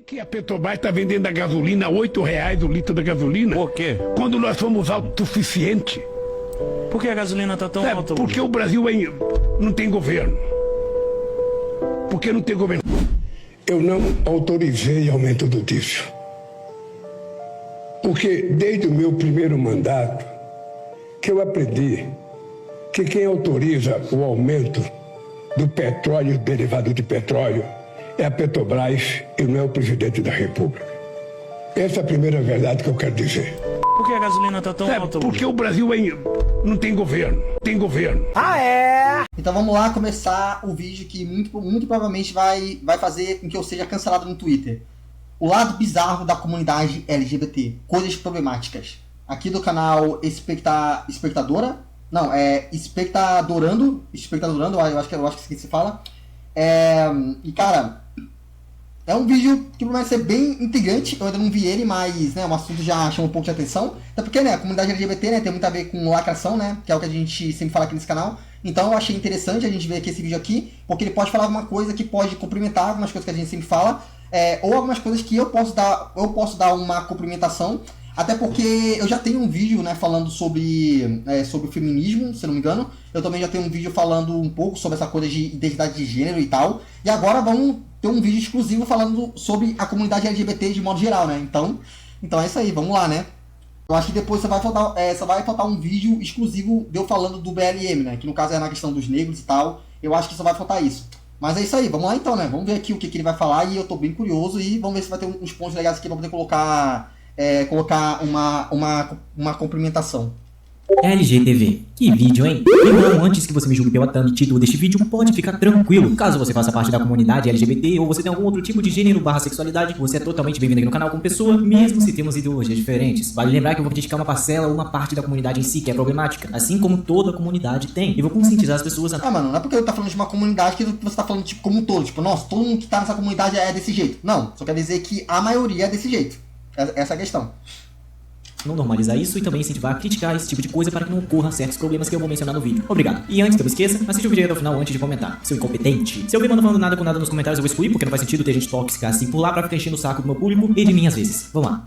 Que a Petrobras está vendendo a gasolina a R$ 8 o litro da gasolina. Por quê? Quando nós somos autossuficientes. Por que a gasolina está tão alta? Porque o Brasil não tem governo. Porque não tem governo. Eu não autorizei aumento do diesel. Porque desde o meu primeiro mandato que eu aprendi que quem autoriza o aumento do petróleo e derivado de petróleo é a Petrobras e não é o presidente da República. Essa é a primeira verdade que eu quero dizer. Por que a gasolina está tão alta? Porque o Brasil não tem governo. Tem governo. Ah, é? Então vamos lá começar o vídeo que muito provavelmente vai fazer com que eu seja cancelado no Twitter. O lado bizarro da comunidade LGBT. Coisas problemáticas. Aqui do canal Espectadora. Não, é Espectadorando. Espectadorando, eu acho que é assim que se fala. E cara, é um vídeo que promete ser bem intrigante. Eu ainda não vi ele, mas né, o assunto já chama um pouco de atenção. Até porque né, a comunidade LGBT né, tem muito a ver com lacração, né? Que é o que a gente sempre fala aqui nesse canal. Então eu achei interessante a gente ver aqui esse vídeo aqui, porque ele pode falar alguma coisa que pode complementar algumas coisas que a gente sempre fala, ou algumas coisas que eu posso dar uma complementação. Até porque eu já tenho um vídeo né, falando sobre o feminismo, se não me engano. Eu também já tenho um vídeo falando um pouco sobre essa coisa de identidade de gênero e tal. E agora vamos ter um vídeo exclusivo falando sobre a comunidade LGBT de modo geral, né? Então é isso aí, vamos lá, né? Eu acho que depois só vai faltar um vídeo exclusivo de eu falando do BLM, né? Que no caso é na questão dos negros e tal. Eu acho que só vai faltar isso. Mas é isso aí, vamos lá então, né? Vamos ver aqui o que ele vai falar e eu tô bem curioso. E vamos ver se vai ter uns pontos legais aqui pra poder colocar uma complementação. LGTV. Que vídeo, hein? Então, antes que você me julgue pela thumb e título deste vídeo, pode ficar tranquilo. Caso você faça parte da comunidade LGBT ou você tenha algum outro tipo de gênero / sexualidade, você é totalmente bem-vindo aqui no canal como pessoa, mesmo se temos ideologias diferentes. Vale lembrar que eu vou criticar uma parcela ou uma parte da comunidade em si que é problemática, assim como toda comunidade tem. E vou conscientizar as pessoas a... Mano, não é porque eu tá falando de uma comunidade que você tá falando tipo como um todo. Tipo, nossa, todo mundo que tá nessa comunidade é desse jeito. Não, só quer dizer que a maioria é desse jeito. Essa é a questão. Não normalizar isso e também incentivar a criticar esse tipo de coisa para que não ocorra certos problemas que eu vou mencionar no vídeo. Obrigado. E antes que eu me esqueça, assiste o vídeo até o final antes de comentar. Seu incompetente. Se alguém manda falando nada com nada nos comentários, eu vou excluir, porque não faz sentido ter gente tóxica assim por lá pra ficar enchendo o saco do meu público e de mim às vezes. Vamos lá.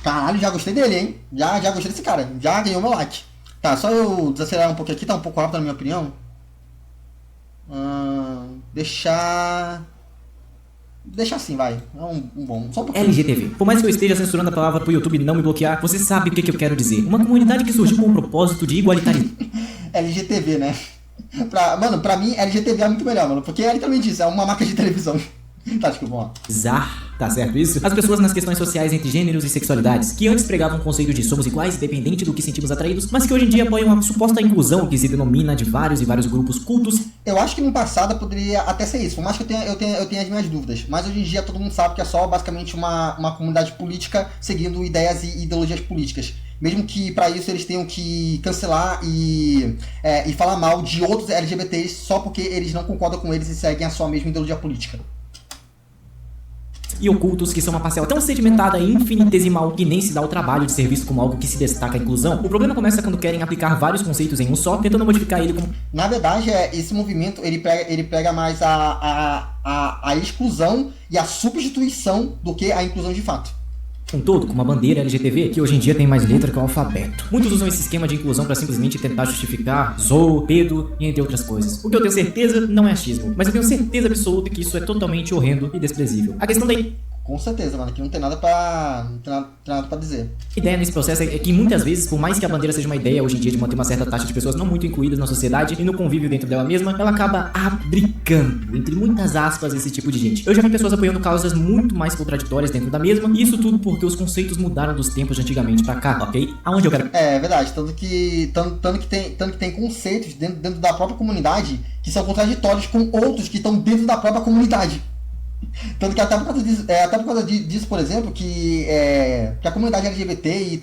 Caralho, já gostei dele, hein? Já gostei desse cara. Já ganhou meu like. Tá, só eu desacelerar um pouquinho aqui, tá um pouco rápido na minha opinião. Deixa assim, vai. É um bom. Só um pouquinho. LGTV. Por mais que eu esteja censurando a palavra pro YouTube não me bloquear, você sabe o que eu quero dizer. Uma comunidade que surgiu com um propósito de igualitarismo. LGTV, né? Pra mim, LGTV é muito melhor, mano. Porque é literalmente isso, é uma marca de televisão. Tá, desculpa, vamos lá. Tá certo isso? As pessoas nas questões sociais entre gêneros e sexualidades, que antes pregavam o conceito de somos iguais, independente do que sentimos atraídos, mas que hoje em dia apoiam uma suposta inclusão que se denomina de vários e vários grupos cultos. Eu acho que no passado poderia até ser isso, por mais que eu tenha as minhas dúvidas. Mas hoje em dia todo mundo sabe que é só basicamente uma comunidade política seguindo ideias e ideologias políticas. Mesmo que para isso eles tenham que cancelar e falar mal de outros LGBTs só porque eles não concordam com eles e seguem a sua mesma ideologia política. E ocultos que são uma parcela tão sedimentada e infinitesimal que nem se dá o trabalho de ser visto como algo que se destaca a inclusão. O problema começa quando querem aplicar vários conceitos em um só, tentando modificar ele como... Na verdade, esse movimento ele prega mais a exclusão e a substituição do que a inclusão de fato. Um todo, com uma bandeira LGTV, que hoje em dia tem mais letra que o alfabeto. Muitos usam esse esquema de inclusão para simplesmente tentar justificar zoo, pedo e entre outras coisas. O que eu tenho certeza não é achismo, mas eu tenho certeza absoluta que isso é totalmente horrendo e desprezível. A questão daí... Com certeza, mano, aqui não tem nada pra dizer. A ideia nesse processo é que muitas vezes, por mais que a bandeira seja uma ideia hoje em dia de manter uma certa taxa de pessoas não muito incluídas na sociedade e no convívio dentro dela mesma, ela acaba abrigando, entre muitas aspas, esse tipo de gente. Eu já vi pessoas apoiando causas muito mais contraditórias dentro da mesma, e isso tudo porque os conceitos mudaram dos tempos de antigamente pra cá, ok? Aonde eu quero... É verdade, tanto que tem conceitos dentro da própria comunidade que são contraditórios com outros que estão dentro da própria comunidade. Tanto que até por causa disso, por exemplo, que a comunidade LGBT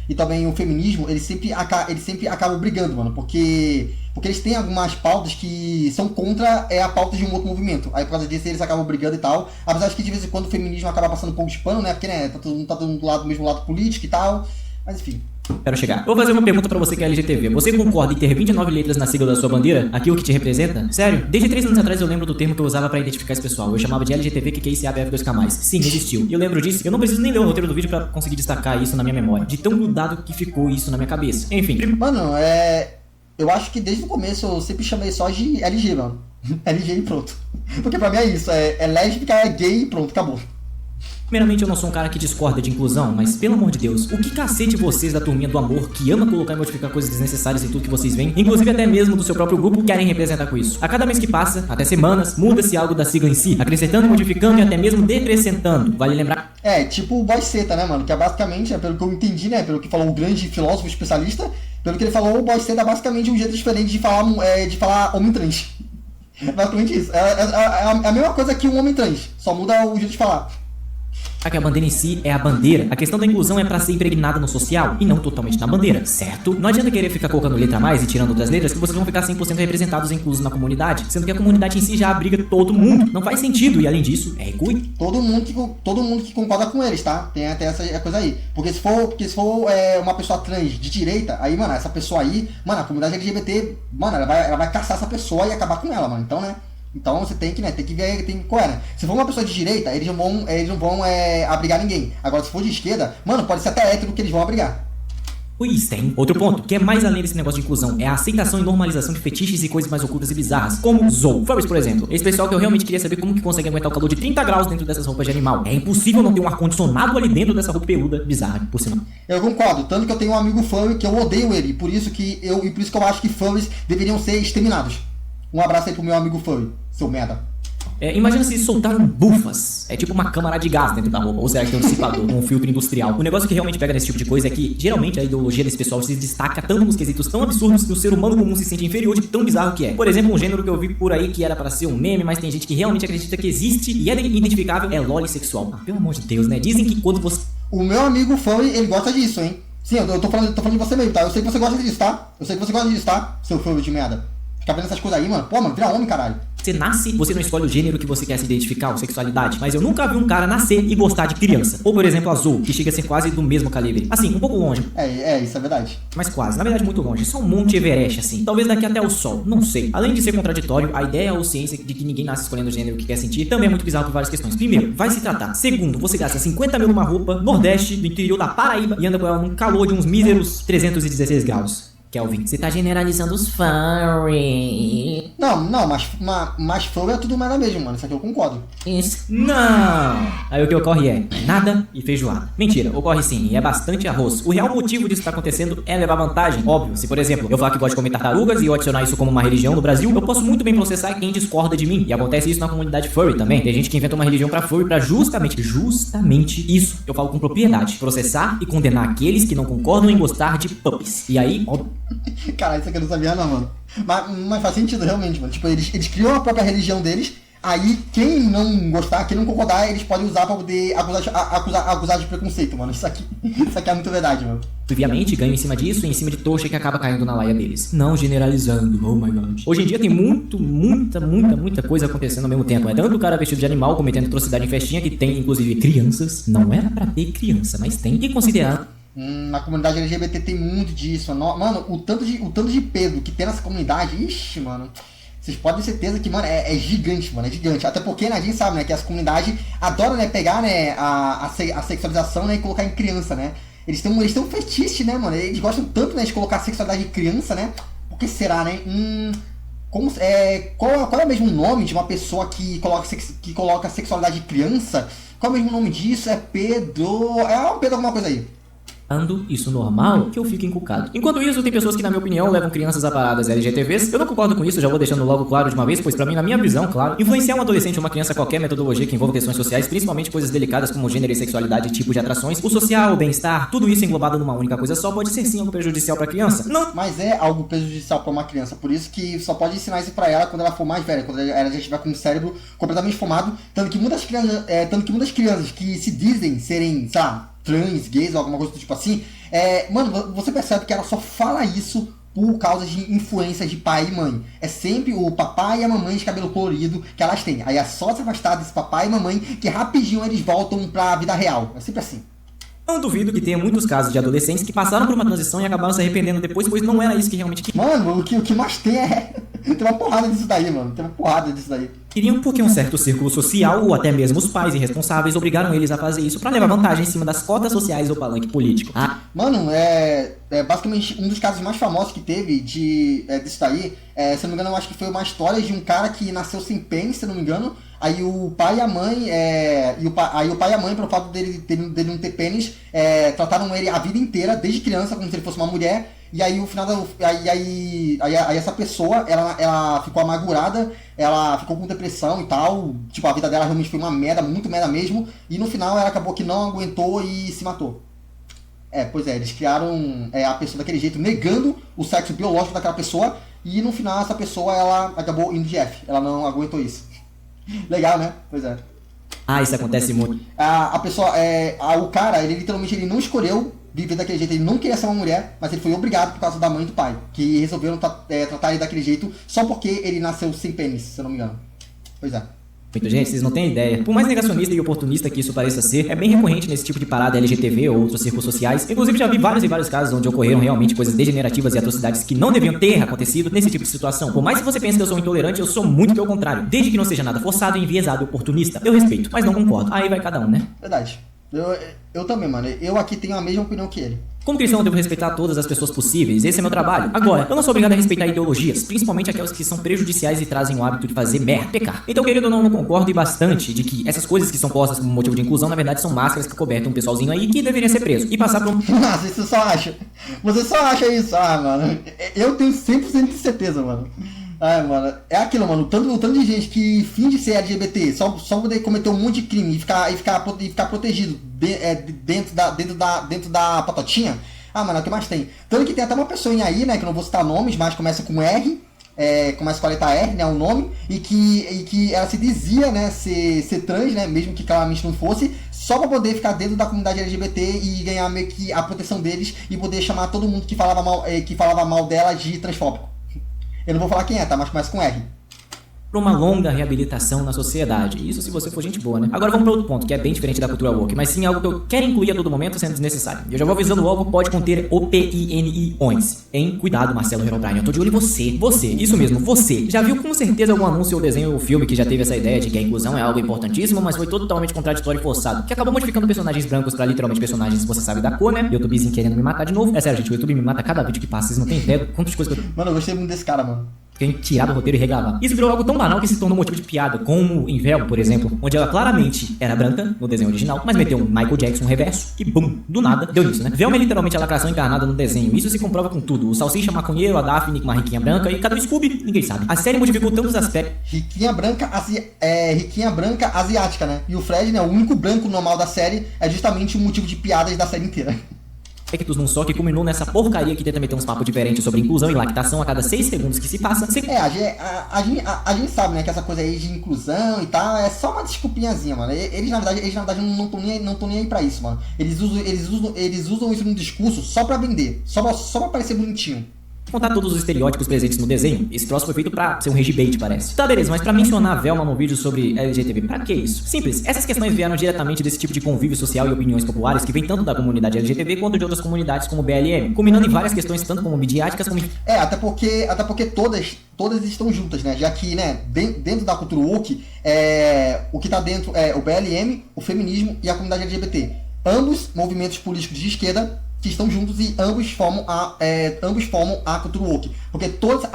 e também o feminismo, eles sempre acabam brigando, mano, porque eles têm algumas pautas que são contra a pauta de um outro movimento. Aí por causa disso eles acabam brigando e tal. Apesar de que de vez em quando o feminismo acaba passando um pouco de pano, né? Porque tá todo mundo do mesmo lado político e tal. Mas enfim. Quero chegar. Vou fazer uma pergunta pra você que é LGTV. Você concorda em ter 29 letras na sigla da sua bandeira? Aquilo que te representa? Sério? Desde 3 anos atrás eu lembro do termo que eu usava pra identificar esse pessoal. Eu chamava de LGTV QQICABF2K+. Sim, existiu. E eu lembro disso. Eu não preciso nem ler o roteiro do vídeo pra conseguir destacar isso na minha memória. De tão grudado que ficou isso na minha cabeça. Enfim. Mano, eu acho que desde o começo eu sempre chamei só de LG, mano. LG e pronto. Porque pra mim é isso. É lésbica, é gay e pronto, acabou. Primeiramente, eu não sou um cara que discorda de inclusão, mas pelo amor de Deus, o que cacete vocês da turminha do amor, que ama colocar e modificar coisas desnecessárias em tudo que vocês veem, inclusive até mesmo do seu próprio grupo, querem representar com isso? A cada mês que passa, até semanas, muda-se algo da sigla em si, acrescentando, modificando e até mesmo decrescentando. Vale lembrar? Tipo o boy seta, né, mano? Que é basicamente, pelo que eu entendi, né, pelo que falou o grande filósofo especialista, pelo que ele falou, o boy seta é basicamente um jeito diferente de falar homem trans. É basicamente isso. É a mesma coisa que um homem trans, só muda o jeito de falar. Que a bandeira em si é a bandeira. A questão da inclusão é pra ser impregnada no social e não totalmente na bandeira, certo? Não adianta querer ficar colocando letra a mais e tirando outras letras que vocês vão ficar 100% representados e inclusos na comunidade, sendo que a comunidade em si já abriga todo mundo. Não faz sentido e além disso, é egoísta. Todo mundo que concorda com eles, tá? Tem até essa coisa aí. Porque se for uma pessoa trans de direita, aí, mano, essa pessoa aí, mano, a comunidade LGBT, mano, ela vai caçar essa pessoa e acabar com ela, mano. Então, né? Então você tem que ver, qual é, né? Se for uma pessoa de direita, eles não vão abrigar ninguém. Agora, se for de esquerda, mano, pode ser até hétero que eles vão abrigar. Pois tem. Outro ponto, que é mais além desse negócio de inclusão, é a aceitação e normalização de fetiches e coisas mais ocultas e bizarras, como Zou. Furries, por exemplo. Esse pessoal que eu realmente queria saber como que consegue aguentar o calor de 30 graus dentro dessas roupas de animal. É impossível não ter um ar-condicionado ali dentro dessa roupa peluda bizarra, por sinal. Eu concordo, tanto que eu tenho um amigo furry que eu odeio ele, por isso que eu acho que furries deveriam ser exterminados. Um abraço aí pro meu amigo furry, seu merda. Imagina se soltaram bufas. É tipo uma câmara de gás dentro da roupa. Ou será que tem um dissipador, um filtro industrial? O negócio que realmente pega nesse tipo de coisa é que, geralmente, a ideologia desse pessoal se destaca tanto nos quesitos tão absurdos que o ser humano comum se sente inferior de tão bizarro que é. Por exemplo, um gênero que eu vi por aí que era pra ser um meme, mas tem gente que realmente acredita que existe e é identificável, é lolissexual. Pelo amor de Deus, né? Dizem que quando você... O meu amigo furry, ele gosta disso, hein? Sim, eu tô falando de você mesmo, tá? Eu sei que você gosta disso, tá? Seu furry de merda. Fica vendo essas coisas aí, mano. Pô, mano, vira homem, caralho. Você nasce, você não escolhe o gênero que você quer se identificar, ou sexualidade, mas eu nunca vi um cara nascer e gostar de criança. Ou, por exemplo, Azul, que chega a ser quase do mesmo calibre. Assim, um pouco longe. Isso é verdade. Mas quase, na verdade muito longe. Só um Monte Everest, assim. Talvez daqui até o Sol, não sei. Além de ser contraditório, a ideia ou ciência de que ninguém nasce escolhendo o gênero que quer sentir também é muito bizarro por várias questões. Primeiro, vai se tratar. Segundo, você gasta 50 mil numa roupa, Nordeste, do interior da Paraíba, e anda com ela num calor de uns míseros 316 graus. Kelvin, você tá generalizando os furry. Não, mas furry é tudo merda mesmo, mano. Isso aqui eu concordo. Isso. Não! Aí o que ocorre é nada e feijoada. Mentira, ocorre sim, e é bastante arroz. O real motivo disso tá acontecendo é levar vantagem, óbvio. Se, por exemplo, eu falar que gosto de comer tartarugas e eu adicionar isso como uma religião no Brasil, eu posso muito bem processar quem discorda de mim. E acontece isso na comunidade furry também. Tem gente que inventa uma religião pra furry pra justamente isso, eu falo com propriedade. Processar e condenar aqueles que não concordam em gostar de puppies. E aí, óbvio. Cara, isso aqui eu não sabia não, mano. Mas faz sentido realmente, mano. Tipo, eles criam a própria religião deles. Aí, quem não gostar, quem não concordar, eles podem usar pra poder acusar de preconceito, mano. Isso aqui é muito verdade, mano. Obviamente, ganham em cima disso e em cima de trouxa que acaba caindo na laia deles. Não generalizando, oh my god. Hoje em dia tem muita coisa acontecendo ao mesmo tempo. É tanto o cara vestido de animal cometendo atrocidade em festinha que tem, inclusive, crianças. Não era pra ter criança, mas tem que considerar. Na comunidade LGBT tem muito disso. Mano, o tanto de pedo que tem nessa comunidade, ixi, mano. Vocês podem ter certeza que, mano, é gigante, mano, é gigante. Até porque, né, a gente sabe, né, que essa comunidade adora, né, pegar, né, a sexualização, né, e colocar em criança, né. Eles têm um fetiche, né, mano, eles gostam tanto, né, de colocar a sexualidade em criança, né. Por que será, né? Qual é o mesmo nome de uma pessoa que coloca a sexualidade em criança? Qual é o mesmo nome disso? É Pedro... É um Pedro alguma coisa aí. Isso normal, que eu fico encucado. Enquanto isso, tem pessoas que, na minha opinião, levam crianças a paradas LGTVs. Eu não concordo com isso, já vou deixando logo claro de uma vez, pois pra mim, na minha visão, claro, influenciar um adolescente ou uma criança qualquer metodologia que envolva questões sociais, principalmente coisas delicadas como gênero e sexualidade e tipo de atrações, o social, o bem-estar, tudo isso englobado numa única coisa só pode ser sim algo prejudicial pra criança. Não. Mas é algo prejudicial pra uma criança, por isso que só pode ensinar isso pra ela quando ela for mais velha, quando ela já estiver com o cérebro completamente formado, tanto que muitas crianças que se dizem serem, sei lá, trans, gays ou alguma coisa do tipo assim, mano, você percebe que ela só fala isso por causa de influências de pai e mãe. É sempre o papai e a mamãe de cabelo colorido que elas têm. Aí é só se afastar desse papai e mamãe que rapidinho eles voltam pra vida real. É sempre assim. Não duvido que tenha muitos casos de adolescentes que passaram por uma transição e acabaram se arrependendo depois, pois não era isso que realmente Mano, o que mais tem é... Tem uma porrada disso daí, mano. Tem uma porrada disso daí. queriam, porque um certo círculo social, ou até mesmo os pais irresponsáveis, obrigaram eles a fazer isso pra levar vantagem em cima das cotas sociais ou palanque político. Mano, basicamente um dos casos mais famosos que teve disso daí, se eu não me engano, eu acho que foi uma história de um cara que nasceu sem pênis, se eu não me engano. Aí o pai e a mãe, pelo fato dele não ter pênis, trataram ele a vida inteira, desde criança, como se ele fosse uma mulher. E aí o final aí essa pessoa, ela ficou amargurada, ela ficou com depressão e tal. Tipo, a vida dela realmente foi uma merda, muito merda mesmo. E no final ela acabou que não aguentou e se matou. Pois é, eles criaram a pessoa daquele jeito, negando o sexo biológico daquela pessoa. E no final essa pessoa, ela acabou indo de F. Ela não aguentou isso. Legal, né? Pois é. Isso acontece muito. A pessoa, o cara, ele literalmente ele não escolheu viver daquele jeito, ele não queria ser uma mulher, mas ele foi obrigado por causa da mãe e do pai, que resolveram tratar ele daquele jeito só porque ele nasceu sem pênis, se eu não me engano. Pois é. Gente, vocês não têm ideia. Por mais negacionista e oportunista que isso pareça ser, é bem recorrente nesse tipo de parada LGTV ou outros círculos sociais. Inclusive já vi vários e vários casos onde ocorreram realmente coisas degenerativas e atrocidades que não deviam ter acontecido nesse tipo de situação. Por mais que você pense que eu sou intolerante, eu sou muito pelo contrário. Desde que não seja nada forçado, enviesado e oportunista. Eu respeito, mas não concordo. Aí vai cada um, né? Verdade. Eu também, mano. Eu aqui tenho a mesma opinião que ele. Como cristão, eu devo respeitar todas as pessoas possíveis, esse é meu trabalho. Agora, eu não sou obrigado a respeitar ideologias, principalmente aquelas que são prejudiciais e trazem o hábito de fazer merda, pecar. Então, querido ou não, eu concordo e bastante de que essas coisas que são postas como motivo de inclusão, na verdade, são máscaras que cobertam um pessoalzinho aí que deveria ser preso e passar por um... Nossa, você só acha isso. Mano, eu tenho 100% de certeza, mano. Mano, é aquilo, mano, o tanto de gente que finge ser LGBT só poder cometer um monte de crime e ficar protegido dentro da patotinha. Mano, é o que mais tem. Tanto que tem até uma pessoa aí, né, que eu não vou citar nomes, mas começa com R, começa com a letra R, né, o nome, e que ela se dizia, né, ser trans, né, mesmo que claramente não fosse, só pra poder ficar dentro da comunidade LGBT e ganhar meio que a proteção deles e poder chamar todo mundo que falava mal dela de transfóbico. Eu não vou falar quem tá, mas começa com R. Pra uma longa reabilitação na sociedade. Isso se você for gente boa, né? Agora vamos para outro ponto, que é bem diferente da cultura woke, mas sim algo que eu quero incluir a todo momento sendo desnecessário. Eu já vou avisando logo, pode conter OPINIões. Cuidado, Marcelo Herobrine, eu tô de olho em você. Você, isso mesmo, você. Já viu com certeza algum anúncio ou desenho ou filme que já teve essa ideia de que a inclusão é algo importantíssimo, mas foi totalmente contraditório e forçado, que acabou modificando personagens brancos pra literalmente personagens, você sabe, da cor, né? YouTubezinho querendo me matar de novo. É sério, gente, o YouTube me mata cada vídeo que passa, vocês não têm ideia do quantas coisas que eu... Mano, eu gostei muito desse cara, mano. Tem que tirar do roteiro e regravar. Isso virou algo tão banal que se tornou motivo de piada, como em Vel, por exemplo, onde ela claramente era branca no desenho original, mas meteu um Michael Jackson reverso e bum, do nada, deu nisso, né? Velma é literalmente a lacração encarnada no desenho, isso se comprova com tudo. O Salsicha maconheiro, a Daphne com uma riquinha branca e cadê o Scooby? Ninguém sabe. A série modificou tantos aspectos. Riquinha branca asiática, né? E o Fred, né, o único branco normal da série, é justamente o motivo de piadas da série inteira. Aspectos num só que culminou nessa porcaria que tenta meter uns papos diferentes sobre inclusão e lactação a cada 6 segundos que se passa. A gente sabe, né, que essa coisa aí de inclusão e tal é só uma desculpinhazinha, mano. Eles na verdade não estão nem aí pra isso, mano. Eles usam isso no discurso só pra vender, só pra parecer bonitinho. Contar todos os estereótipos presentes no desenho, esse troço foi feito pra ser um regibait, parece. Tá, beleza, mas pra mencionar a Velma num vídeo sobre LGTB, pra que isso? Simples, essas questões vieram diretamente desse tipo de convívio social e opiniões populares que vem tanto da comunidade LGTB quanto de outras comunidades como o BLM, culminando em várias questões tanto como midiáticas como... Até porque todas estão juntas, né, já que, né, dentro da cultura woke, o que tá dentro é o BLM, o feminismo e a comunidade LGBT. Ambos movimentos políticos de esquerda que estão juntos e ambos formam a cultura woke. Porque todas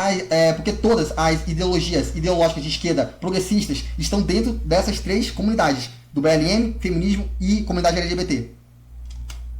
as ideológicas de esquerda progressistas estão dentro dessas três comunidades, do BLM, feminismo e comunidade LGBT.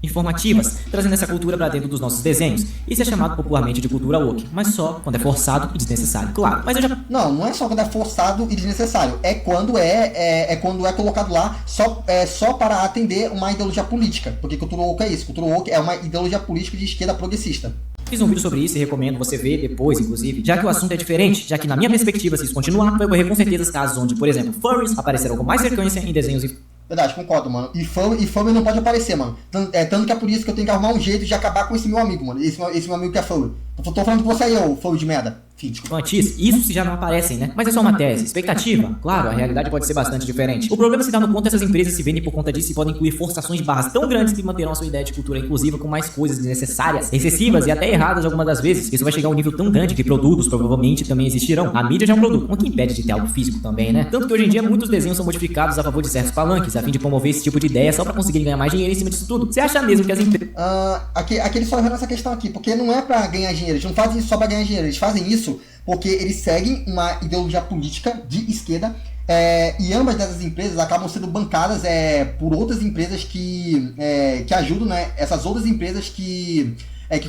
Informativas, trazendo essa cultura pra dentro dos nossos desenhos. Isso é chamado popularmente de cultura woke, mas só quando é forçado e desnecessário, claro. Mas eu já... Não é só quando é forçado e desnecessário. É quando é colocado lá só para atender uma ideologia política. Porque cultura woke é isso. Cultura woke é uma ideologia política de esquerda progressista. Fiz um vídeo sobre isso e recomendo você ver depois, inclusive, já que o assunto é diferente, já que na minha perspectiva, se isso continuar, vai ocorrer com certeza casos onde, por exemplo, furries aparecerão com mais frequência em desenhos e... Verdade, concordo, mano. E furry não pode aparecer, mano. Tanto que é por isso que eu tenho que arrumar um jeito de acabar com esse meu amigo, mano. Esse meu amigo que é furry. Tô falando com você aí, ô furry de merda. infantis, isso se já não aparecem, né? Mas é só uma tese. Expectativa? Claro, a realidade pode ser bastante diferente. O problema se dá no ponto essas empresas se vendem por conta disso e podem incluir forçações de barras tão grandes que manterão a sua ideia de cultura inclusiva com mais coisas desnecessárias, excessivas e até erradas algumas das vezes. Isso vai chegar a um nível tão grande que produtos provavelmente também existirão. A mídia já é um produto, o que impede de ter algo físico também, né? Tanto que hoje em dia muitos desenhos são modificados a favor de certos palanques, a fim de promover esse tipo de ideia só pra conseguir ganhar mais dinheiro em cima disso tudo. Você acha mesmo que as empresas... Aqui eles só erram essa questão aqui, porque não é pra ganhar dinheiro, eles não fazem isso só pra ganhar dinheiro, eles fazem isso porque eles seguem uma ideologia política de esquerda, e ambas dessas empresas acabam sendo bancadas por outras empresas que ajudam, né, essas outras empresas que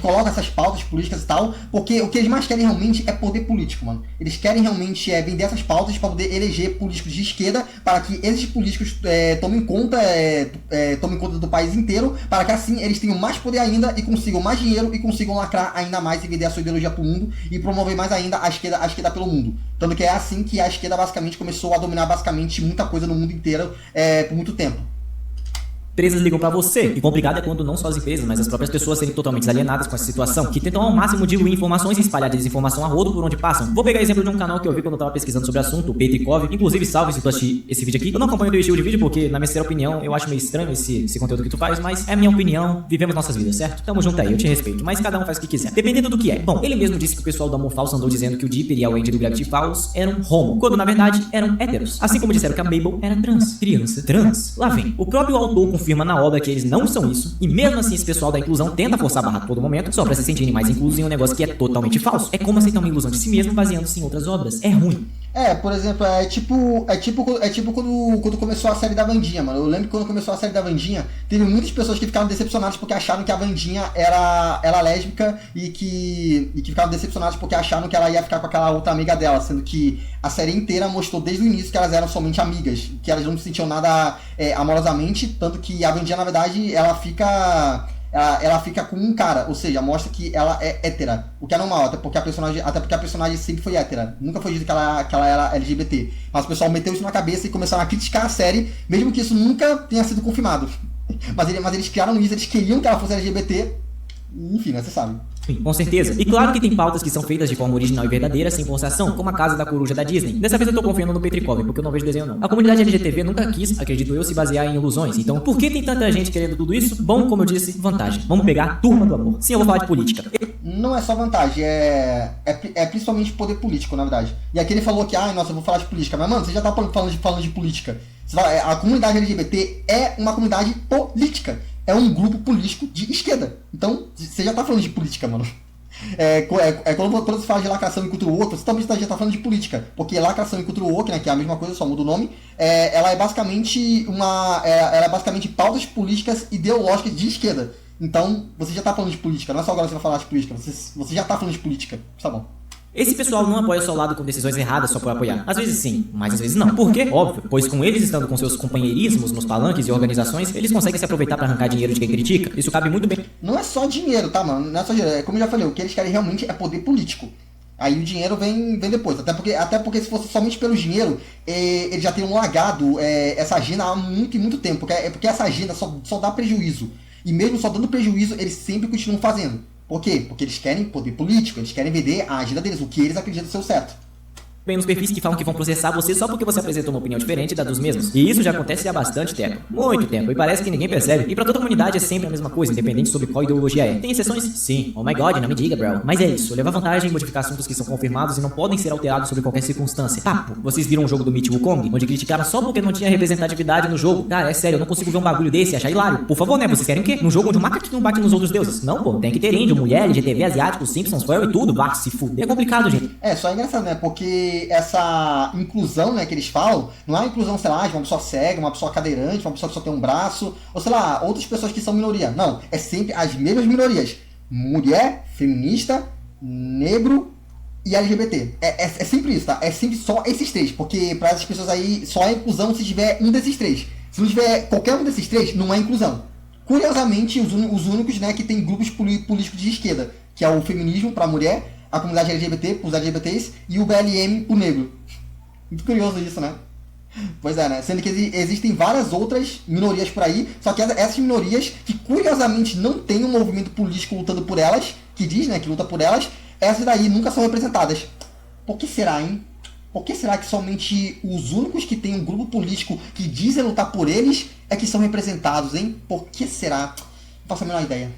colocam essas pautas políticas e tal, porque o que eles mais querem realmente é poder político, mano. Eles querem realmente vender essas pautas para poder eleger políticos de esquerda, para que esses políticos tomem conta do país inteiro, para que assim eles tenham mais poder ainda e consigam mais dinheiro e consigam lacrar ainda mais e vender a sua ideologia pro mundo e promover mais ainda a esquerda pelo mundo. Tanto que é assim que a esquerda basicamente começou a dominar basicamente muita coisa no mundo inteiro por muito tempo. Empresas ligam pra você. E complicado é quando não só as empresas, mas as próprias pessoas serem totalmente alienadas com essa situação, que tentam ao máximo diluir informações e espalhar desinformação a rodo por onde passam. Vou pegar exemplo de um canal que eu vi quando eu tava pesquisando sobre o assunto, o Petrikov. Inclusive, salve se tu assistir esse vídeo aqui. Eu não acompanho o teu estilo de vídeo porque, na minha sincera opinião, eu acho meio estranho esse conteúdo que tu faz, mas é minha opinião, vivemos nossas vidas, certo? Tamo junto aí, eu te respeito, mas cada um faz o que quiser, dependendo do que é. Bom, ele mesmo disse que o pessoal do Amor Falso andou dizendo que o Dipper e a Wendy do Gravity Falls eram homo, quando na verdade eram héteros. Assim como disseram que a Mabel era trans. Criança trans. Lá vem. O próprio autor confirma na obra que eles não são isso, e mesmo assim esse pessoal da inclusão tenta forçar a barra a todo momento, só pra se sentirem mais inclusos em um negócio que é totalmente falso. É como aceitar uma ilusão de si mesmo baseando-se em outras obras. É ruim. Por exemplo, é tipo quando começou a série da Wandinha, mano. Eu lembro que quando começou a série da Wandinha, teve muitas pessoas que ficaram decepcionadas porque acharam que a Wandinha era lésbica e que ficaram decepcionadas porque acharam que ela ia ficar com aquela outra amiga dela, sendo que a série inteira mostrou desde o início que elas eram somente amigas, que elas não se sentiam nada amorosamente, tanto que a Wandinha, na verdade, ela fica com um cara, ou seja, mostra que ela é hétera, o que é normal, até porque a personagem sempre foi hétera, nunca foi dito que ela era LGBT, mas o pessoal meteu isso na cabeça e começaram a criticar a série, mesmo que isso nunca tenha sido confirmado. Mas eles criaram isso, eles queriam que ela fosse LGBT, enfim, né, você sabe. Com certeza. E claro que tem pautas que são feitas de forma original e verdadeira, sem forçação, como a Casa da Coruja da Disney. Dessa vez eu tô confiando no Petrikov, porque eu não vejo desenho não. A comunidade LGTV nunca quis, acredito eu, se basear em ilusões. Então, por que tem tanta gente querendo tudo isso? Bom, como eu disse, vantagem. Vamos pegar a turma do amor. Sim, eu vou falar de política. Não é só vantagem, é principalmente poder político, na verdade. E aqui ele falou que, nossa, eu vou falar de política. Mas, mano, você já tá falando de política. A comunidade LGBT é uma comunidade política. É um grupo político de esquerda. Então, você já tá falando de política, mano. Quando você fala de lacração e cultura woke, você também já tá falando de política. Porque lacração e cultura woke, né, que é a mesma coisa, só muda o nome, ela é basicamente pautas políticas ideológicas de esquerda. Então, você já tá falando de política. Não é só agora que você vai falar de política. Você já tá falando de política. Tá bom. Esse pessoal não apoia seu lado com decisões erradas só por apoiar. Às vezes sim, mas às vezes não. Por quê? Óbvio, pois com eles estando com seus companheirismos nos palanques e organizações, eles conseguem se aproveitar para arrancar dinheiro de quem critica. Isso cabe muito bem. Não é só dinheiro, tá, mano? Não é só dinheiro. Como eu já falei, o que eles querem realmente é poder político. Aí o dinheiro vem depois. Até porque se fosse somente pelo dinheiro, eles já teriam largado essa agenda há muito tempo. Porque essa agenda só dá prejuízo. E mesmo só dando prejuízo, eles sempre continuam fazendo. Por quê? Porque eles querem poder político, eles querem vender a agenda deles, o que eles acreditam ser o certo. Bem nos perfis que falam que vão processar você só porque você apresentou uma opinião diferente da dos mesmos. E isso já acontece há bastante tempo. Muito tempo. E parece que ninguém percebe. E pra toda comunidade é sempre a mesma coisa, independente sobre qual ideologia é. Tem exceções? Sim. Oh my god, não me diga, bro. Mas é isso. Levar vantagem em modificar assuntos que são confirmados e não podem ser alterados sob qualquer circunstância. Papo. Vocês viram o jogo do Meet Wukong? Onde criticaram só porque não tinha representatividade no jogo. Cara, é sério, eu não consigo ver um bagulho desse e achar hilário. Por favor, né? Vocês querem o quê? Num jogo onde o macaquinho bate nos outros deuses? Não, pô. Tem que ter índio, mulher, LGTV, asiático, Simpsons, furry e tudo. Vá, se fuder. É complicado, gente. Só é engraçado, né? Porque essa inclusão, né, que eles falam, não é a inclusão, sei lá, de uma pessoa cega, uma pessoa cadeirante, uma pessoa que só tem um braço, ou sei lá, outras pessoas que são minoria. Não, é sempre as mesmas minorias. Mulher, feminista, negro e LGBT. É sempre isso, tá? É sempre só esses três, porque para essas pessoas aí só é inclusão se tiver um desses três. Se não tiver qualquer um desses três, não é inclusão. Curiosamente, os únicos, né, que tem grupos políticos de esquerda, que é o feminismo para a mulher, a comunidade LGBT, para os LGBTs, e o BLM para o negro. Muito curioso isso, né? Pois é, né? Sendo que existem várias outras minorias por aí, só que essas minorias, que curiosamente não tem um movimento político lutando por elas, que diz, né, que luta por elas, essas daí nunca são representadas. Por que será, hein? Por que será que somente os únicos que têm um grupo político que dizem lutar por eles é que são representados, hein? Por que será? Não faço a menor ideia.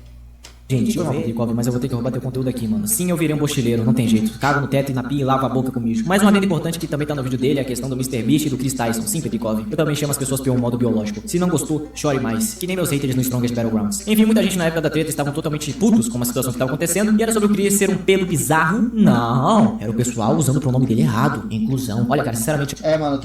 Gente, eu vi, mas eu vou ter que roubar teu conteúdo aqui, mano. Sim, eu virei um mochileiro, não tem jeito. Cago no teto e na pia e lavo a boca com mijo. Mais um adendo importante que também tá no vídeo dele é a questão do MrBeast e do Chris Tyson. Sim, Petrikov. Eu também chamo as pessoas pelo modo biológico. Se não gostou, chore mais. Que nem meus haters no Strongest Battlegrounds. Enfim, muita gente na época da treta estavam totalmente putos com uma situação que tava acontecendo. E era sobre o Chris ser um pedo bizarro? Não. Era o pessoal usando o pronome dele errado. Inclusão. Olha, cara, sinceramente... Mano,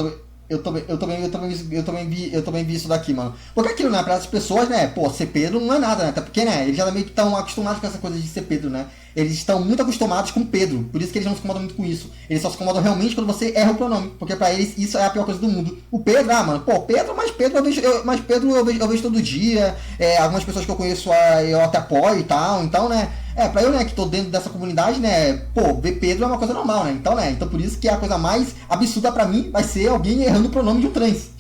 eu também vi isso daqui, mano. Porque aquilo, né, para as pessoas, né, pô, ser Pedro não é nada, né, até porque, né, eles já meio que estão acostumados com essa coisa de ser Pedro, né. Eles estão muito acostumados com Pedro, por isso que eles não se incomodam muito com isso. Eles só se incomodam realmente quando você erra o pronome, porque pra eles isso é a pior coisa do mundo. O Pedro, mano, pô, mas Pedro eu vejo todo dia, algumas pessoas que eu conheço eu até apoio e tal, então, né, pra eu, né, que tô dentro dessa comunidade, né, pô, ver Pedro é uma coisa normal, né, então por isso que a coisa mais absurda pra mim vai ser alguém errando o pronome de um trans.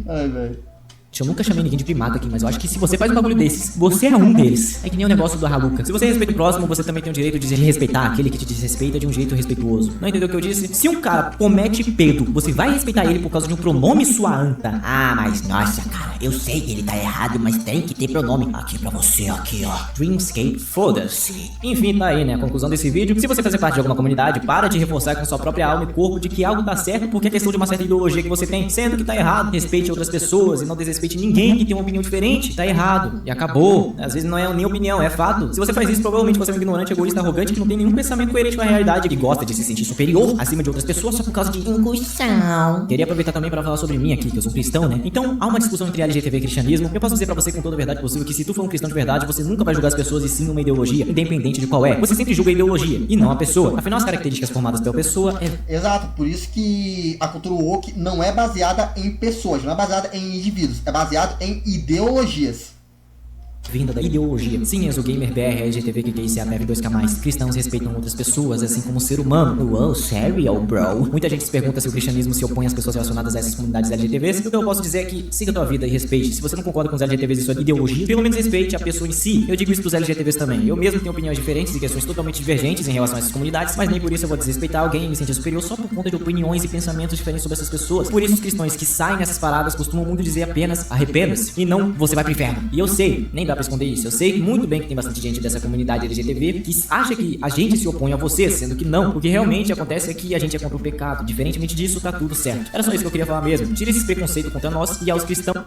Ai, velho. Eu nunca chamei ninguém de primata aqui, mas eu acho que se você faz um bagulho desses, você é um deles. É que nem o negócio do Haluca. Se você respeita o próximo, você também tem o direito de respeitar aquele que te desrespeita de um jeito respeituoso. Não entendeu o que eu disse? Se um cara comete pedo, você vai respeitar ele por causa de um pronome, sua anta? Ah, mas nossa, cara, eu sei que ele tá errado, mas tem que ter pronome. Aqui pra você, aqui, ó. Dreamscape, foda-se. Enfim, tá aí, né, a conclusão desse vídeo. Se você fazer parte de alguma comunidade, para de reforçar com sua própria alma e corpo de que algo tá certo porque é questão de uma certa ideologia que você tem, sendo que tá errado. Respeite outras pessoas e não desrespeite ninguém que tem uma opinião diferente. Tá errado. E acabou. Às vezes não é nem opinião, é fato. Se você faz isso, provavelmente você é um ignorante, egoísta, arrogante, que não tem nenhum pensamento coerente com a realidade, que gosta de se sentir superior acima de outras pessoas só por causa de intuição. Queria aproveitar também pra falar sobre mim aqui, que eu sou cristão, né? Então, há uma discussão entre LGTB e cristianismo. Eu posso dizer pra você com toda a verdade possível que se tu for um cristão de verdade, você nunca vai julgar as pessoas e sim uma ideologia, independente de qual é. Você sempre julga a ideologia e não a pessoa. Afinal, as características formadas pela pessoa é... Exato, por isso que a cultura woke não é baseada em pessoas, não é baseada em indivíduos, é baseada em ideologias. Vinda da ideologia. Sim, Enzo Gamer, BR, LGTB, QQICA, PF2K+. Cristãos respeitam outras pessoas, assim como o ser humano. Uou, sério, bro? Muita gente se pergunta se o cristianismo se opõe às pessoas relacionadas a essas comunidades LGTBs. O que eu posso dizer é que siga a tua vida e respeite. Se você não concorda com os LGTBs e sua ideologia, pelo menos respeite a pessoa em si. Eu digo isso pros LGTBs também. Eu mesmo tenho opiniões diferentes e questões totalmente divergentes em relação a essas comunidades, mas nem por isso eu vou desrespeitar alguém e me sentir superior só por conta de opiniões e pensamentos diferentes sobre essas pessoas. Por isso os cristãos que saem nessas paradas costumam muito dizer apenas arrependa-se e não você vai pro inferno. E eu sei, nem dá pra esconder isso. Eu sei muito bem que tem bastante gente dessa comunidade LGTB que acha que a gente se opõe a você, sendo que não. O que realmente acontece é que a gente é contra o pecado. Diferentemente disso, tá tudo certo. Era só isso que eu queria falar mesmo. Tire esse preconceito contra nós e aos cristãos.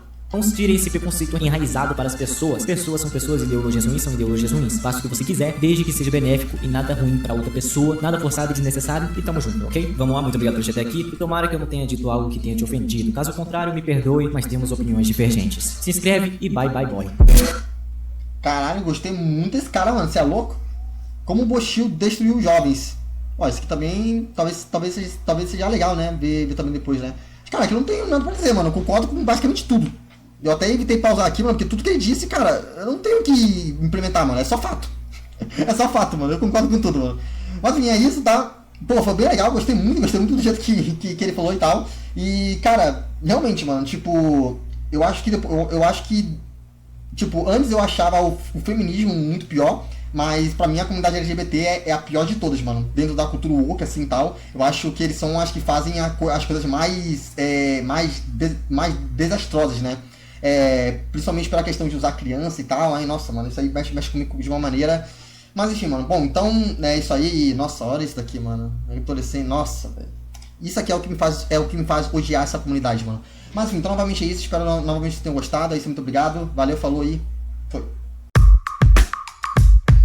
Tire esse preconceito enraizado para as pessoas. Pessoas são pessoas, ideologias ruins são ideologias ruins. Faça o que você quiser, desde que seja benéfico e nada ruim para outra pessoa, nada forçado e desnecessário. E tamo junto, ok? Vamos lá, muito obrigado por assistir até aqui. E tomara que eu não tenha dito algo que tenha te ofendido. Caso contrário, me perdoe, mas temos opiniões divergentes. Se inscreve e bye bye boy. Caralho, gostei muito desse cara, mano. Você é louco? Como o Bochil destruiu os jovens. Ó, isso aqui também talvez seja legal, né? Ver também depois, né? Cara, aqui eu não tenho nada pra dizer, mano. Eu concordo com basicamente tudo. Eu até evitei pausar aqui, mano, porque tudo que ele disse, cara, eu não tenho que implementar, mano. É só fato. É só fato, mano. Eu concordo com tudo, mano. Mas enfim, é isso, tá? Pô, foi bem legal. Gostei muito do jeito que ele falou e tal. E, cara, realmente, mano, tipo... Eu acho que tipo, antes eu achava o feminismo muito pior, mas pra mim a comunidade LGBT é a pior de todas, mano. Dentro da cultura woke, assim, e tal, eu acho que eles são as que fazem as coisas mais desastrosas, né? Principalmente pela questão de usar criança e tal. Aí, nossa, mano, isso aí mexe comigo de uma maneira... Mas enfim, mano, bom, então, é isso aí. Nossa, olha isso daqui, mano. Eu tô descendo, nossa, velho. Isso aqui é o que me faz odiar essa comunidade, mano. Mas enfim, então novamente é isso. Espero novamente que vocês tenham gostado. É isso, muito obrigado. Valeu, falou aí. Foi.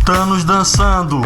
Thanos dançando.